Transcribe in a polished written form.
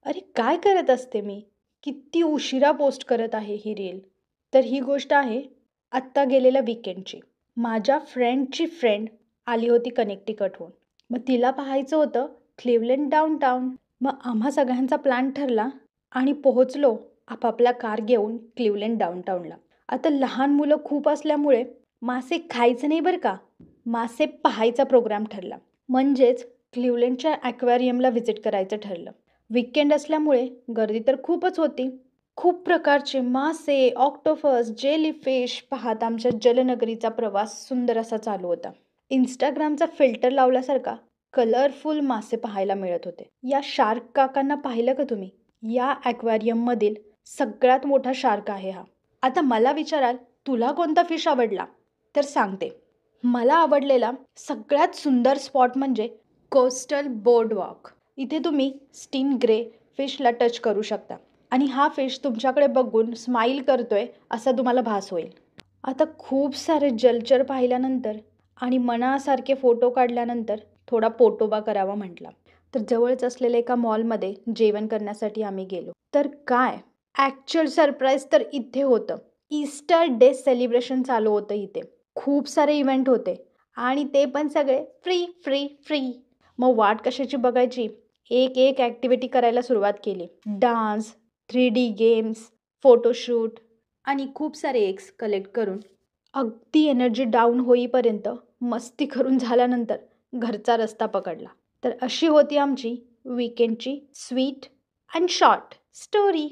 अरे काय करत असते मी? किती उशिरा पोस्ट करत आहे ही रील. तर ही गोष्ट आहे आत्ता गेलेल्या वीकेंडची. माझ्या फ्रेंडची फ्रेंड आली होती कनेक्टिकटहून. मग तिला पाहायचं होतं क्लिव्हलंड डाउनटाउन. मग आम्हा सगळ्यांचा प्लॅन ठरला आणि पोहोचलो आपापल्या कार घेऊन क्लिव्हलंड डाउनटाउनला. आता लहान मुलं खूप असल्यामुळे मासे खायचं नाही बरं का. मासे पाहायचा प्रोग्राम ठरला. म्हणजेच क्लिव्हलंडच्या ॲक्वेरियमला व्हिजिट करायचं ठरलं. वीकेंड असल्यामुळे गर्दी तर खूपच होती. खूप प्रकारचे मासे, ऑक्टोपस, जेलीफिश पाहत आमच्या जलनगरीचा प्रवास सुंदर असा चालू होता. इंस्टाग्रामचा फिल्टर लावल्यासारखा कलरफुल मासे पाहायला मिळत होते. या शार्क काकांना पाहिलं का तुम्ही? या ॲक्वेरियममधील सगळ्यात मोठा शार्क आहे हा. आता मला विचाराल, तुला कोणता फिश आवडला? तर सांगते. मला आवडलेला सगळ्यात सुंदर स्पॉट म्हणजे कोस्टल बोर्डवॉक. इथे तुम्ही स्टीन ग्रे फिशला टच करू शकता आणि हा फिश तुमच्याकडे बघून स्माईल करतोय असा तुम्हाला भास होईल. आता खूप सारे जलचर पाहिल्यानंतर आणि मनासारखे फोटो काढल्यानंतर थोडा पोटोबा करावा म्हटला. तर जवळच असलेल्या एका मॉलमध्ये जेवण करण्यासाठी आम्ही गेलो. तर काय ॲक्च्युअल सरप्राईज तर इथे होतं. ईस्टर डे सेलिब्रेशन चालू होतं इथे. खूप सारे इव्हेंट होते आणि ते पण सगळे फ्री फ्री फ्री. मग वाट कशाची बघायची, एक एक ॲक्टिव्हिटी करायला सुरुवात केली. डान्स, 3D गेम्स, फोटोशूट आणि खूप सारे एक्स कलेक्ट करून अगदी एनर्जी डाऊन होईपर्यंत मस्ती करून झाल्यानंतर घरचा रस्ता पकडला. तर अशी होती आमची वीकेंडची स्वीट अँड शॉर्ट स्टोरी.